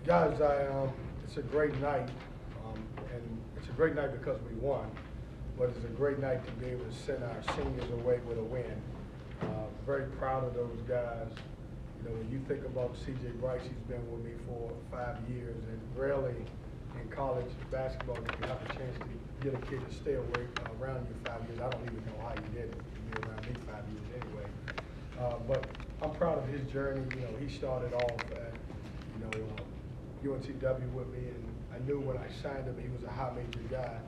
Guys, it's a great night, and it's a great night because we won, but it's a great night to be able to send our seniors away with a win. Very proud of those guys. You know, when you think about C.J. Bryce, he's been with me for 5 years, and rarely in college basketball do you have a chance to get a kid to stay away around you 5 years. I don't even know how you did it. You've been around me 5 years anyway. But I'm proud of his journey. You know, he started off at, UNCW with me, and I knew when I signed him he was a high major guy.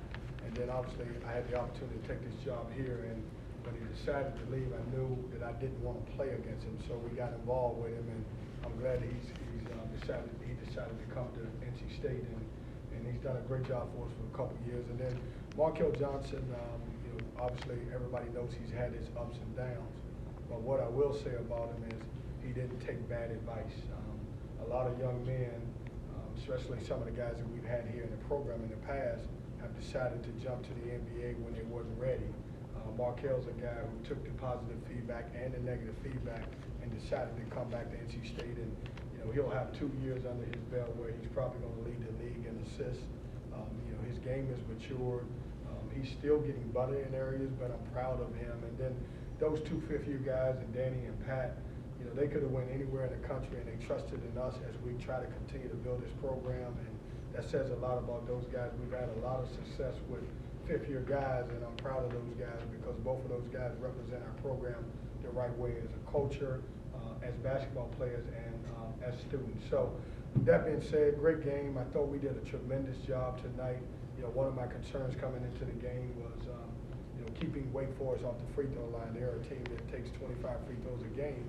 And then obviously I had the opportunity to take this job here, and when he decided to leave, I knew that I didn't want to play against him, so we got involved with him, and I'm glad he decided to come to NC State, and he's done a great job for us for a couple of years. And then Markel Johnson, obviously everybody knows he's had his ups and downs, but what I will say about him is he didn't take bad advice. A lot of young men, especially some of the guys that we've had here in the program in the past, have decided to jump to the NBA when they wasn't ready. Markel's a guy who took the positive feedback and the negative feedback and decided to come back to NC State, and he'll have 2 years under his belt where he's probably going to lead the league in assists. His game has matured. He's still getting better in areas, but I'm proud of him. And then those 2 fifth-year guys, and Danny and Pat, they could have went anywhere in the country, and they trusted in us as we try to continue to build this program, and that says a lot about those guys. We've had a lot of success with fifth-year guys, and I'm proud of those guys because both of those guys represent our program the right way as a culture, as basketball players, and as students. So that being said, great game. I thought we did a tremendous job tonight. One of my concerns coming into the game was keeping Wake Forest off the free throw line. They're a team that takes 25 free throws a game.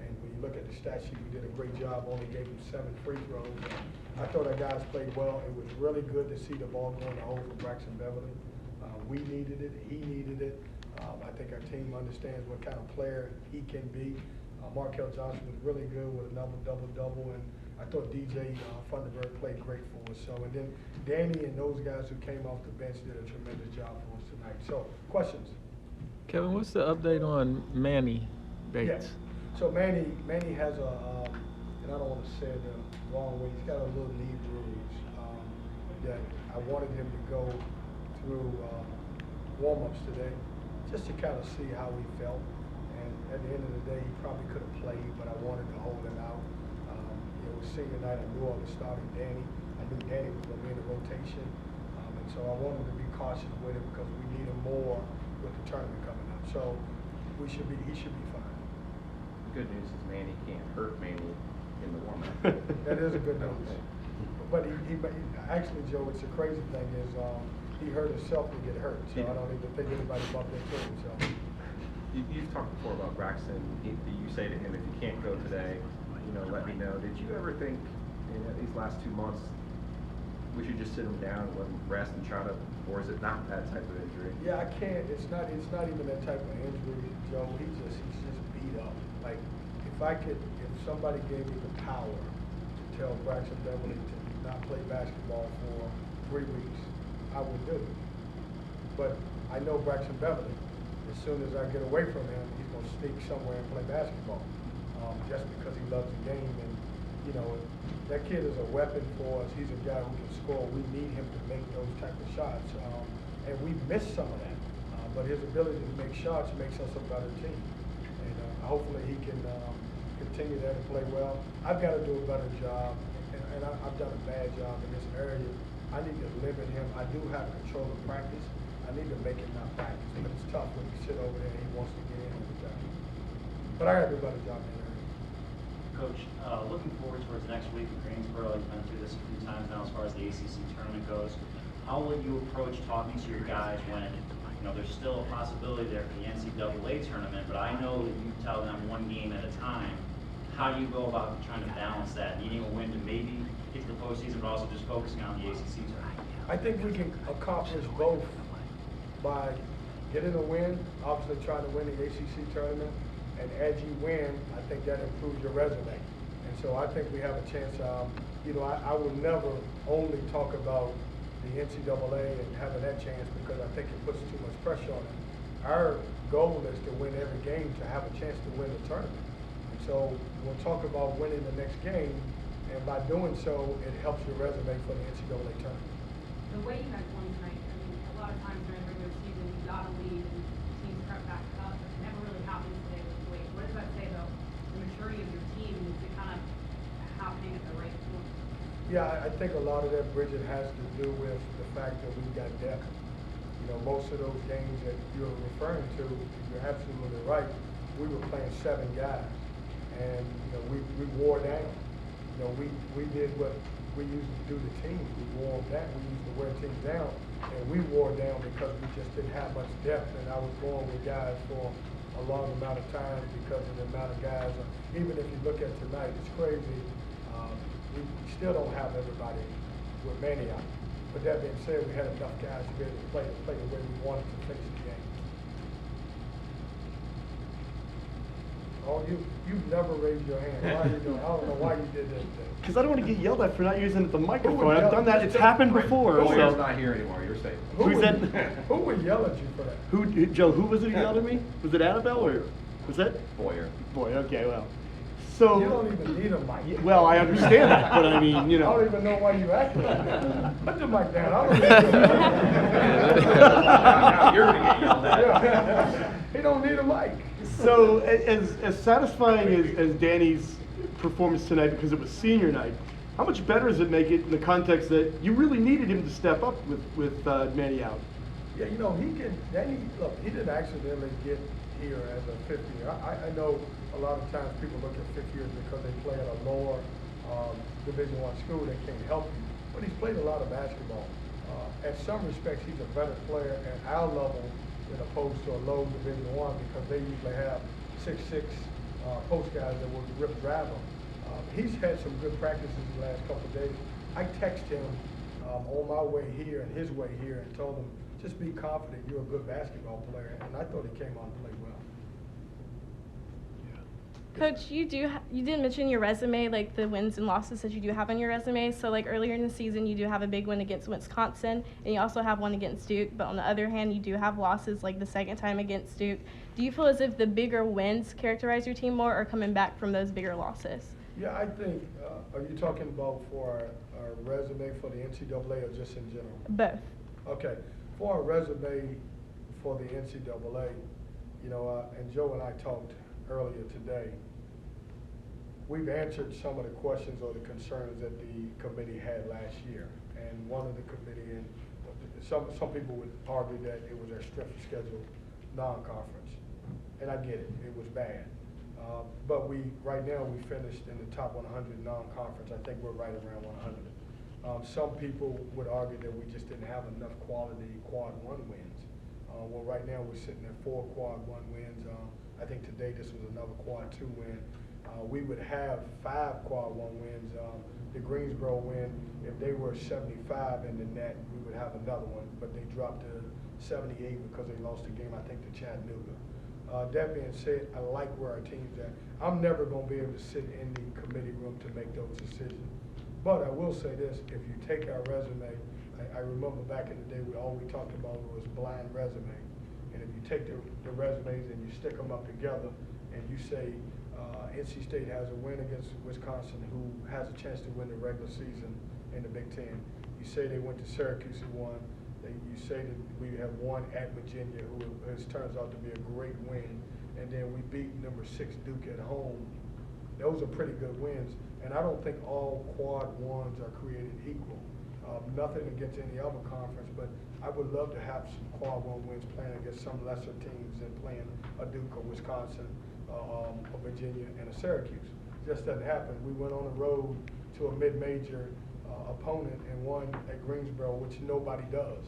And when you look at the stat sheet, we did a great job, only gave them 7 free throws. I thought our guys played well. It was really good to see the ball go in the hole for Braxton Beverly. We needed it. He needed it. I think our team understands what kind of player he can be. Markel Johnson was really good with another double-double, and I thought DJ Funderburg played great for us. So, and then Danny and those guys who came off the bench did a tremendous job for us tonight. So, questions? Kevin, what's the update on Manny Bates? Yes. So Manny has and I don't want to say it the wrong way, he's got a little knee bruise that I wanted him to go through warm-ups today just to kind of see how he felt. And at the end of the day, he probably could have played, but I wanted to hold him out. It was senior night. I knew I was starting Danny. I knew Danny was going to be in the rotation. And so I wanted to be cautious with him because we need him more with the tournament coming up. So he should be fine. Good news is Manny can't hurt Manny in the warm-up. That is a good news. But he actually, Joe, it's the crazy thing is he hurt himself to get hurt. So I don't even think anybody bumped into him. So. You've talked before about Braxton. You say to him, if you can't go today, let me know. Did you ever think these last 2 months we should just sit him down and let him rest and try to, or is it not that type of injury? Yeah, I can't. It's not even that type of injury, Joe. He's just beat up. Like if somebody gave me the power to tell Braxton Beverly to not play basketball for 3 weeks, I would do it. But I know Braxton Beverly. As soon as I get away from him, he's going to sneak somewhere and play basketball, just because he loves the game. And that kid is a weapon for us. He's a guy who can score. We need him to make those type of shots, and we missed some of that. But his ability to make shots makes us a better team. And hopefully he can continue that and play well. I've got to do a better job, and I've done a bad job in this area. I need to limit him. I do have control of practice. I need to make him not practice, but it's tough when you sit over there and he wants to get in all the time. But I got to do a better job in that area. Coach, looking forward towards next week in Greensboro. You've been through this a few times now as far as the ACC tournament goes. How will you approach talking to your guys when there's still a possibility there for the NCAA tournament, but I know that you tell them 1 game at a time. How do you go about trying to balance that, needing a win to maybe get to the postseason, but also just focusing on the ACC tournament? I think we can accomplish both by getting a win, obviously trying to win the ACC tournament, and as you win, I think that improves your resume. And so I think we have a chance. I will never only talk about the NCAA and having that chance because I think it puts too much pressure on it. Our goal is to win every game to have a chance to win the tournament. And so we'll talk about winning the next game, And by doing so, it helps your resume for the NCAA tournament. The way you guys won tonight, I mean, a lot of times during the regular season, you got to lead and teams prep back up. It never really happens today with Wade. What does that say, though, the maturity of your team to kind of happening at the right point? Yeah, I think a lot of that, Bridget, has to do with the fact that we've got depth. You know, most of those games that you're referring to, you're absolutely right. We were playing 7 guys, and you know, we wore down. You know, we did what we used to do to teams. We wore down. We used to wear teams down, and we wore down because we just didn't have much depth. And I was going with guys for a long amount of time because of the amount of guys. Even if you look at tonight, it's crazy. We still don't have everybody with Manny out. But that being said, we had enough guys to be able to play the way we wanted to finish the game. Oh, you've never raised your hand. Why are you doing? I don't know why you did that. Because I don't want to get yelled at for not using the Who microphone. would I've yell- done that. It's Just- happened before. Boyer's So. not here anymore, you're safe. Who's would, that? Who would yell at you for that? Who, Joe? Who was it who yelled at me? Was it Annabelle or was that Boyer. Boy? Okay, well. So. You don't even need a mic. Well, I understand that, but I mean, you I don't know. even know why you acting like that. Put the mic down. I don't Now you're gonna get yelled at. Yeah. He don't need a mic. So as satisfying as Danny's performance tonight, because it was senior night, how much better does it make it in the context that you really needed him to step up with Manny out? Yeah, you know, Danny, look, he didn't accidentally get here as a fifth year. I know a lot of times people look at fifth years because they play at a lower Division I school, they can't help you. But he's played a lot of basketball. At some respects, he's a better player at our level than opposed to a low Division I because they usually have 6'6" post guys that will rip drive him. He's had some good practices the last couple of days. I texted him on my way here and his way here and told him, just be confident you're a good basketball player. And I thought he came on and played well. Coach, you did mention your resume, like the wins and losses that you do have on your resume. So like earlier in the season, you do have a big win against Wisconsin, and you also have one against Duke. But on the other hand, you do have losses like the second time against Duke. Do you feel as if the bigger wins characterize your team more, or coming back from those bigger losses? Yeah, I think, are you talking about for our resume for the NCAA or just in general? Both. Okay, for our resume for the NCAA, you know, and Joe and I talked earlier today, we've answered some of the questions or the concerns that the committee had last year. And one of the committee, and some people would argue that it was our strength of schedule non-conference. And I get it, it was bad. But right now we finished in the top 100 non-conference. I think we're right around 100. Some people would argue that we just didn't have enough quality quad 1 wins. Well, right now we're sitting at 4 quad 1 wins. I think today this was another quad 2 win. We would have 5 quad 1 wins. The Greensboro win, if they were 75 in the net, we would have another one, but they dropped to 78 because they lost the game, I think, to Chattanooga. That being said, I like where our team's at. I'm never going to be able to sit in the committee room to make those decisions. But I will say this, if you take our resume, I remember back in the day, all we talked about was blind resume. And if you take the resumes and you stick them up together and you say, NC State has a win against Wisconsin, who has a chance to win the regular season in the Big Ten. You say they went to Syracuse and won. You say that we have won at Virginia, who turns out to be a great win. And then we beat number 6 Duke at home. Those are pretty good wins. And I don't think all quad 1s are created equal. Nothing against any other conference, but I would love to have some quad 1 wins playing against some lesser teams than playing a Duke or Wisconsin, a Virginia, and a Syracuse. Just doesn't happen. We went on the road to a mid-major opponent and won at Greensboro, which nobody does.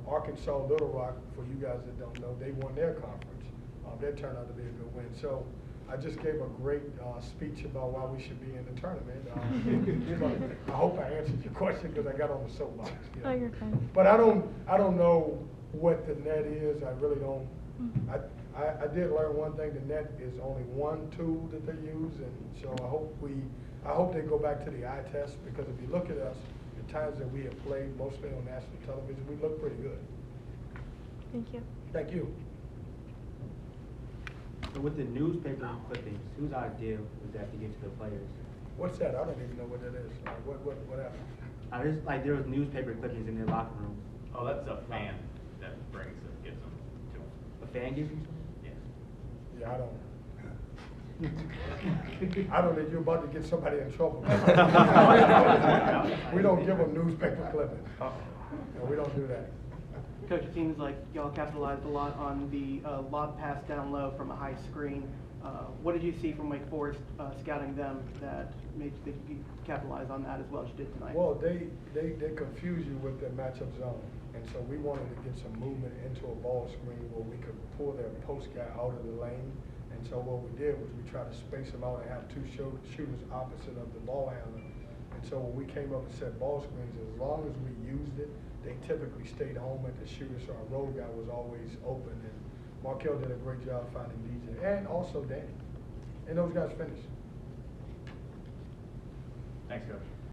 Arkansas Little Rock, for you guys that don't know, they won their conference. That turned out to be a good win. So I just gave a great speech about why we should be in the tournament. You know, I hope I answered your question because I got on the soapbox. You know. Oh, you're fine. But I don't know what the net is. I really don't. I did learn one thing. The net is only one tool that they use, and so I hope they go back to the eye test, because if you look at us, the times that we have played, mostly on national television, we look pretty good. Thank you. Thank you. So with the newspaper clippings, whose idea was that to give to the players? What's that? I don't even know what that is. What happened? There's like there was newspaper clippings in their locker room. Oh, that's a fan that gives them to him. A fan gives you? Yeah. Yeah, I don't. I don't think you're about to get somebody in trouble. We don't give them newspaper clippings. No, we don't do that. Coach, it seems like y'all capitalized a lot on the lob pass down low from a high screen. What did you see from Wake Forest scouting them that made you think you could capitalize on that as well as you did tonight? Well, they confuse you with their matchup zone. And so we wanted to get some movement into a ball screen where we could pull their post guy out of the lane. And so what we did was we tried to space them out and have two shooters opposite of the ball handler. And so when we came up and set ball screens, as long as we used it, they typically stayed home at the shooter, so our road guy was always open. And Markel did a great job finding DJ, and also Danny. And those guys finished. Thanks, Coach.